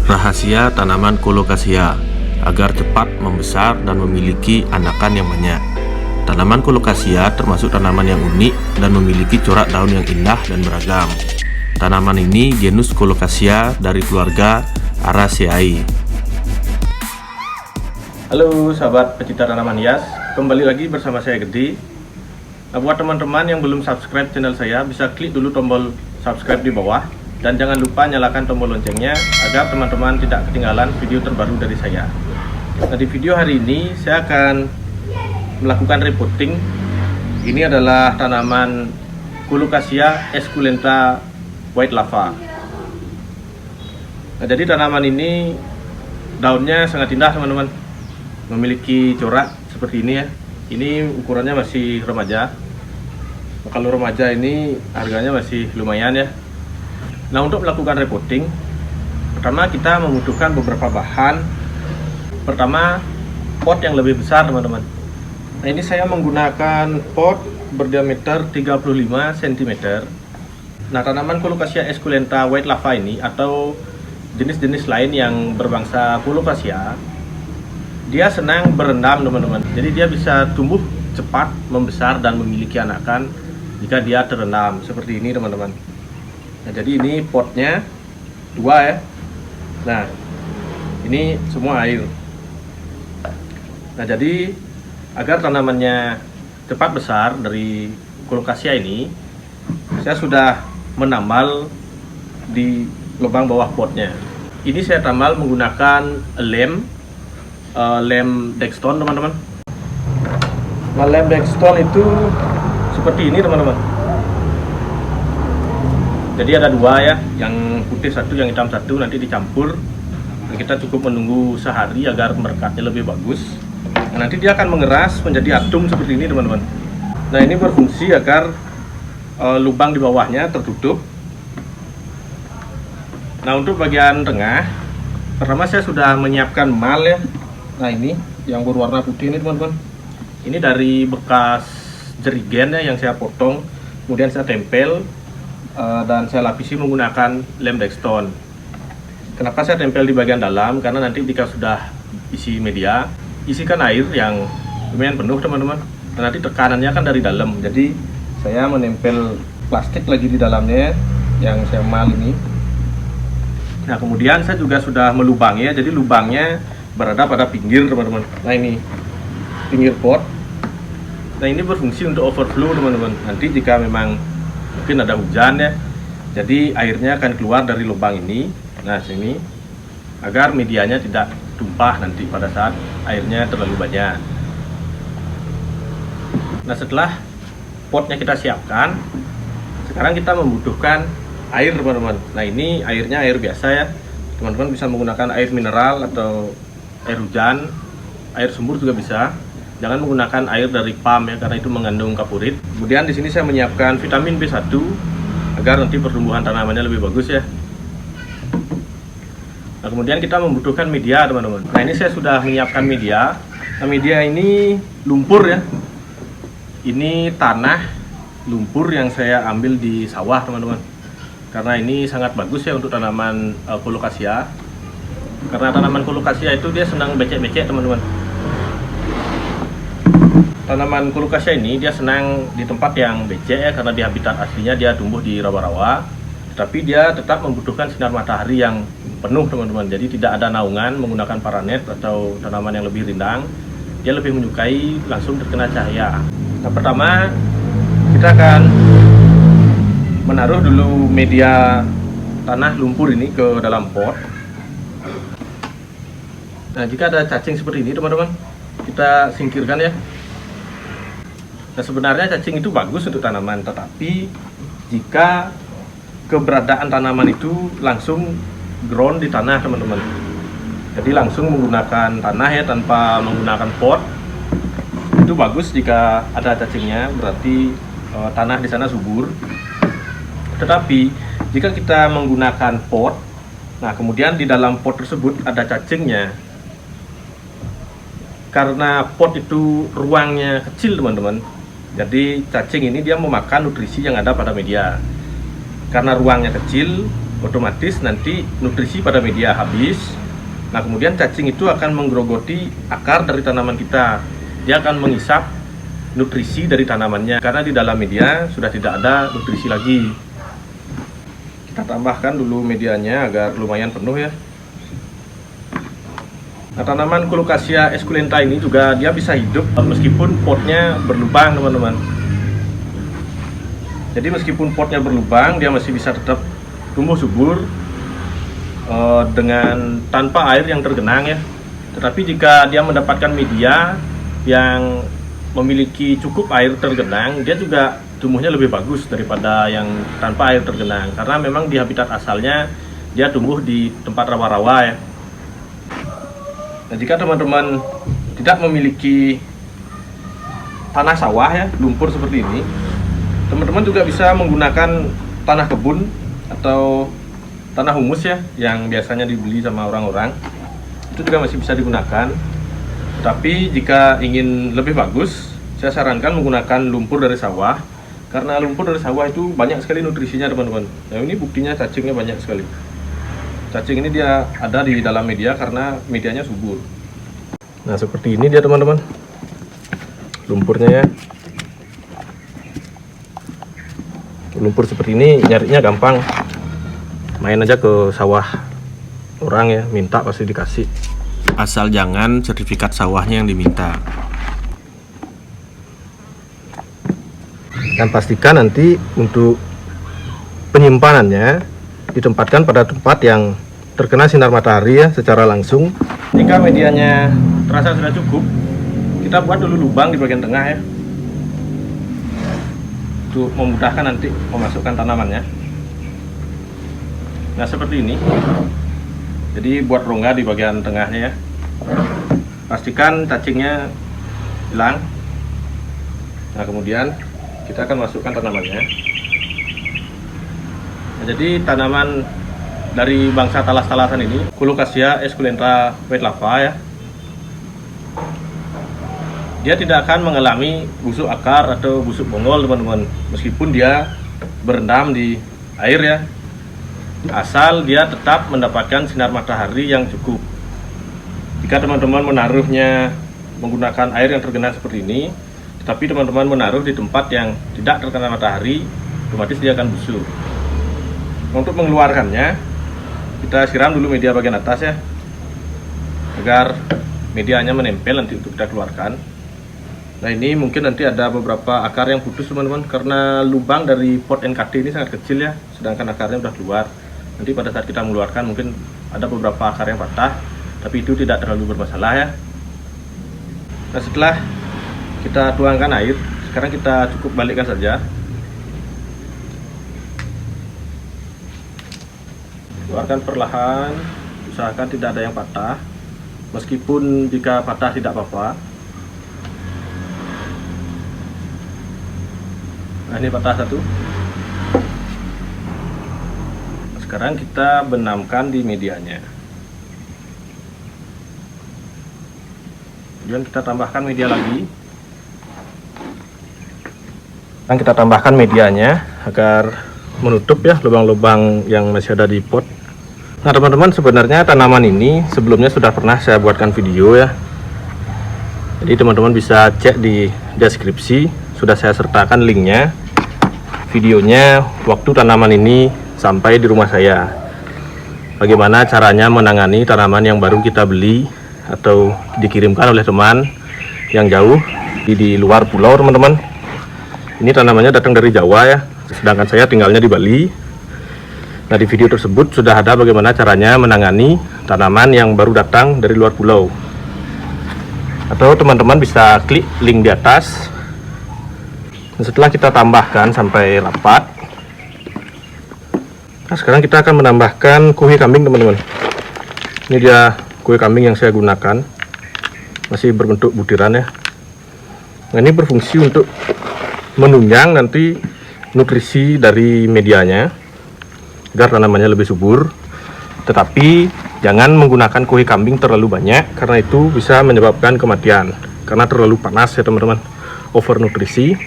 Rahasia tanaman Colocasia agar cepat membesar dan memiliki anakan yang banyak. Tanaman Colocasia termasuk tanaman yang unik dan memiliki corak daun yang indah dan beragam. Tanaman ini genus Colocasia dari keluarga Araceae. Halo sahabat pecinta tanaman hias, kembali lagi bersama saya Gede. Nah, buat teman-teman yang belum subscribe channel saya, bisa klik dulu tombol subscribe di bawah. Dan jangan lupa nyalakan tombol loncengnya agar teman-teman tidak ketinggalan video terbaru dari saya. Nah, di video hari ini saya akan melakukan repotting. Ini adalah tanaman Colocasia esculenta white lava. Nah, jadi tanaman ini daunnya sangat indah teman-teman, memiliki corak seperti ini ya. Ini ukurannya masih remaja. Nah, kalau remaja ini harganya masih lumayan ya. Nah, untuk melakukan repotting, pertama kita membutuhkan beberapa bahan. Pertama, pot yang lebih besar teman-teman. Nah, ini saya menggunakan pot berdiameter 35 cm. Nah, tanaman Colocasia esculenta white lava ini atau jenis-jenis lain yang berbangsa Colocasia, dia senang berendam teman-teman. Jadi dia bisa tumbuh cepat, membesar dan memiliki anakan jika dia terendam seperti ini teman-teman. Nah, jadi ini potnya 2 ya. Nah, ini semua air. Nah, jadi agar tanamannya cepat besar dari Colocasia ini, saya sudah menambal di lubang bawah potnya. Ini saya tambal menggunakan lem Dextone teman-teman. Nah, lem Dextone itu seperti ini teman-teman. Jadi ada 2 ya, yang putih 1, yang hitam 1, nanti dicampur. Dan kita cukup menunggu sehari agar merekatnya lebih bagus. Nah, nanti dia akan mengeras menjadi atum seperti ini teman-teman. Nah, ini berfungsi agar lubang di bawahnya tertutup. Nah, untuk bagian tengah, pertama saya sudah menyiapkan mal ya. Nah, ini yang berwarna putih ini teman-teman. Ini dari bekas jerigen ya yang saya potong, kemudian saya tempel. Dan saya lapisi menggunakan lem Dextone. Kenapa saya tempel di bagian dalam? Karena nanti jika sudah isi media, isikan air yang lumayan penuh teman-teman. Dan nanti tekanannya kan dari dalam. Jadi saya menempel plastik lagi di dalamnya yang saya mal ini. Nah, kemudian saya juga sudah melubangi ya. Jadi lubangnya berada pada pinggir teman-teman. Nah, ini pinggir pot. Nah, ini berfungsi untuk overflow teman-teman. Nanti jika memang mungkin ada hujan ya, jadi airnya akan keluar dari lubang ini, nah sini, agar medianya tidak tumpah nanti pada saat airnya terlalu banyak. Nah, setelah potnya kita siapkan, sekarang kita membutuhkan air teman-teman. Nah, ini airnya air biasa ya, teman-teman bisa menggunakan air mineral atau air hujan, air sumur juga bisa. Jangan menggunakan air dari pump ya, karena itu mengandung kapurit. Kemudian di sini saya menyiapkan vitamin B1 agar nanti pertumbuhan tanamannya lebih bagus ya. Nah, kemudian kita membutuhkan media teman-teman. Nah, ini saya sudah menyiapkan media. Nah, media ini lumpur ya. Ini tanah lumpur yang saya ambil di sawah teman-teman. Karena ini sangat bagus ya untuk tanaman Colocasia. Karena tanaman Colocasia itu dia senang becek-becek teman-teman. Tanaman Colocasia ini dia senang di tempat yang becek ya, karena di habitat aslinya dia tumbuh di rawa-rawa. Tapi dia tetap membutuhkan sinar matahari yang penuh teman-teman. Jadi tidak ada naungan menggunakan paranet atau tanaman yang lebih rindang. Dia lebih menyukai langsung terkena cahaya. Nah, pertama kita akan menaruh dulu media tanah lumpur ini ke dalam pot. Nah, jika ada cacing seperti ini teman-teman, kita singkirkan ya. Nah, sebenarnya cacing itu bagus untuk tanaman, tetapi jika keberadaan tanaman itu langsung ground di tanah teman-teman, jadi langsung menggunakan tanah ya tanpa menggunakan pot, itu bagus. Jika ada cacingnya berarti tanah di sana subur. Tetapi jika kita menggunakan pot, nah kemudian di dalam pot tersebut ada cacingnya, karena pot itu ruangnya kecil teman-teman. Jadi cacing ini dia memakan nutrisi yang ada pada media. Karena ruangnya kecil, otomatis nanti nutrisi pada media habis. Nah, kemudian cacing itu akan menggerogoti akar dari tanaman kita. Dia akan menghisap nutrisi dari tanamannya karena di dalam media sudah tidak ada nutrisi lagi. Kita tambahkan dulu medianya agar lumayan penuh ya. Nah, tanaman Colocasia esculenta ini juga dia bisa hidup meskipun potnya berlubang, teman-teman. Jadi meskipun potnya berlubang, dia masih bisa tetap tumbuh subur dengan tanpa air yang tergenang ya. Tetapi jika dia mendapatkan media yang memiliki cukup air tergenang, dia juga tumbuhnya lebih bagus daripada yang tanpa air tergenang, karena memang di habitat asalnya dia tumbuh di tempat rawa-rawa ya. Nah, jika teman-teman tidak memiliki tanah sawah ya, lumpur seperti ini, teman-teman juga bisa menggunakan tanah kebun atau tanah humus ya, yang biasanya dibeli sama orang-orang. Itu juga masih bisa digunakan. Tapi jika ingin lebih bagus, saya sarankan menggunakan lumpur dari sawah, karena lumpur dari sawah itu banyak sekali nutrisinya, teman-teman. Nah, ini buktinya cacingnya banyak sekali. Cacing ini dia ada di dalam media karena medianya subur. Nah, seperti ini dia, teman-teman, lumpurnya ya. Lumpur seperti ini nyarinya gampang, main aja ke sawah orang ya, minta pasti dikasih, Asal jangan sertifikat sawahnya yang diminta. dan pastikan nanti untuk penyimpanannya ditempatkan pada tempat yang terkena sinar matahari ya, secara langsung. Jika medianya terasa sudah cukup, kita buat dulu lubang di bagian tengah ya, untuk memudahkan nanti memasukkan tanamannya. Nah, seperti ini. Jadi buat rongga di bagian tengahnya ya. Pastikan cacingnya hilang. Nah, kemudian kita akan masukkan tanamannya. Nah, jadi tanaman dari bangsa talas-talasan ini, Colocasia esculenta white lava ya, dia tidak akan mengalami busuk akar atau busuk bongol, teman-teman, meskipun dia berendam di air ya, asal dia tetap mendapatkan sinar matahari yang cukup. Jika teman-teman menaruhnya menggunakan air yang tergenang seperti ini, tetapi teman-teman menaruh di tempat yang tidak terkena matahari, otomatis dia akan busuk. Untuk mengeluarkannya, kita siram dulu media bagian atas ya, agar medianya menempel nanti untuk kita keluarkan. Nah, ini mungkin nanti ada beberapa akar yang putus, teman-teman, karena lubang dari pot NKT ini sangat kecil ya, sedangkan akarnya sudah keluar. Nanti pada saat kita mengeluarkan mungkin ada beberapa akar yang patah, tapi itu tidak terlalu bermasalah ya. Nah, setelah kita tuangkan air, sekarang kita cukup balikkan saja. Keluarkan perlahan, usahakan tidak ada yang patah. Meskipun jika patah tidak apa-apa. Nah, ini patah satu. Sekarang kita benamkan di medianya. Kemudian kita tambahkan media lagi. Dan kita tambahkan medianya agar menutup ya lubang-lubang yang masih ada di pot. Nah, teman-teman, sebenarnya tanaman ini sebelumnya sudah pernah saya buatkan video ya. Jadi teman-teman bisa cek di deskripsi, sudah saya sertakan linknya, videonya waktu tanaman ini sampai di rumah saya. Bagaimana caranya menangani tanaman yang baru kita beli atau dikirimkan oleh teman yang jauh di luar pulau, teman-teman. Ini tanamannya datang dari Jawa ya, sedangkan saya tinggalnya di Bali. Nah, di video tersebut sudah ada bagaimana caranya menangani tanaman yang baru datang dari luar pulau. Atau teman-teman bisa klik link di atas. Nah, setelah kita tambahkan sampai rapat, nah sekarang kita akan menambahkan kuhe kambing, teman-teman. Ini dia kuhe kambing yang saya gunakan, masih berbentuk butiran ya. Nah, ini berfungsi untuk menunjang nanti nutrisi dari medianya agar tanamannya lebih subur. Tetapi jangan menggunakan kuhe kambing terlalu banyak, karena itu bisa menyebabkan kematian karena terlalu panas ya, teman-teman, overnutrisi.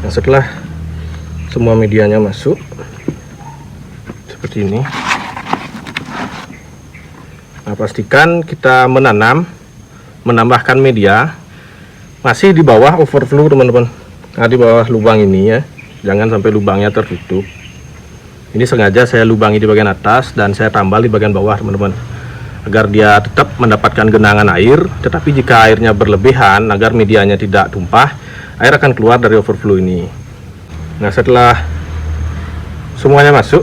Nah, setelah semua medianya masuk seperti ini. Nah, pastikan kita menambahkan media masih di bawah overflow teman-teman. Nah, di bawah lubang ini ya, jangan sampai lubangnya tertutup. Ini sengaja saya lubangi di bagian atas dan saya tambal di bagian bawah teman-teman, agar dia tetap mendapatkan genangan air. Tetapi jika airnya berlebihan, agar medianya tidak tumpah, air akan keluar dari overflow ini. Nah, setelah semuanya masuk,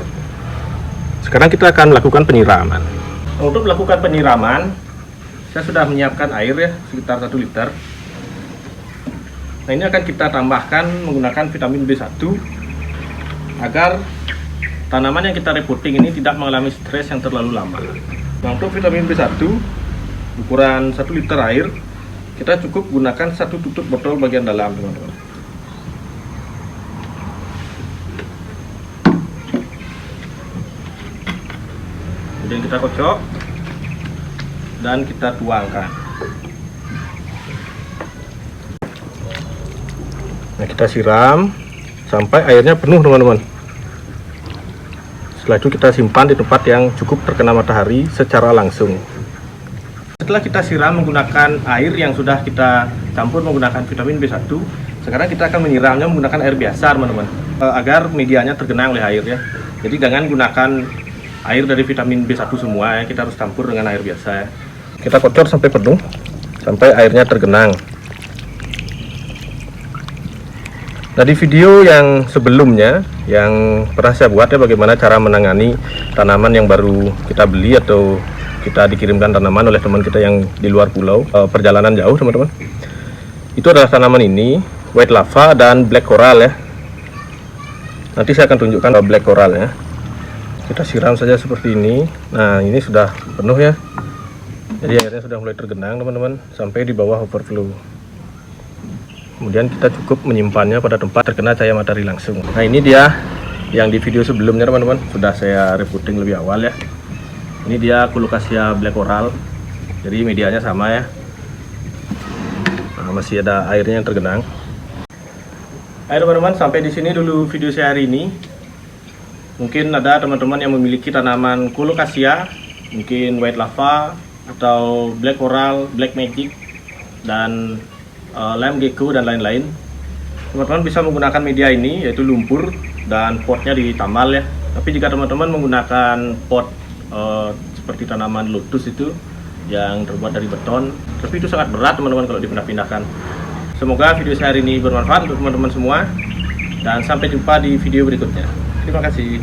sekarang kita akan melakukan penyiraman. Untuk melakukan penyiraman, saya sudah menyiapkan air ya, sekitar 1 liter. Nah, ini akan kita tambahkan menggunakan vitamin B1 agar tanaman yang kita repotting ini tidak mengalami stres yang terlalu lama. Nah, untuk vitamin B1 ukuran 1 liter air, kita cukup gunakan 1 tutup botol bagian dalam teman-teman. Kemudian kita kocok dan kita tuangkan. Nah, kita siram sampai airnya penuh teman-teman. Setelah itu kita simpan di tempat yang cukup terkena matahari secara langsung. Setelah kita siram menggunakan air yang sudah kita campur menggunakan vitamin B1, sekarang kita akan menyiramnya menggunakan air biasa teman-teman, agar medianya tergenang oleh air ya. Jadi jangan gunakan air dari vitamin B1 semua ya, kita harus campur dengan air biasa ya. Kita kocor sampai penuh, sampai airnya tergenang. Nah, di video yang sebelumnya yang pernah saya buat ya, bagaimana cara menangani tanaman yang baru kita beli atau kita dikirimkan tanaman oleh teman kita yang di luar pulau, perjalanan jauh teman-teman. Itu adalah tanaman ini, white lava dan black coral ya. Nanti saya akan tunjukkan black coral ya. Kita siram saja seperti ini. Nah, ini sudah penuh ya, jadi airnya sudah mulai tergenang teman-teman, sampai di bawah overflow. Kemudian kita cukup menyimpannya pada tempat terkena cahaya matahari langsung. Nah, ini dia yang di video sebelumnya teman-teman, sudah saya repotting lebih awal ya. Ini dia Colocasia black coral, jadi medianya sama ya. Nah, masih ada airnya yang tergenang. Ayo teman-teman, sampai di sini dulu video saya hari ini. Mungkin ada teman-teman yang memiliki tanaman Colocasia, mungkin white lava atau black coral, black magic, dan lime gecko dan lain-lain. Teman-teman bisa menggunakan media ini, yaitu lumpur, dan potnya ditambal ya. Tapi jika teman-teman menggunakan pot seperti tanaman lotus itu yang terbuat dari beton, tapi itu sangat berat teman-teman kalau dipindah-pindahkan. Semoga video saya hari ini bermanfaat untuk teman-teman semua, dan sampai jumpa di video berikutnya. Terima kasih.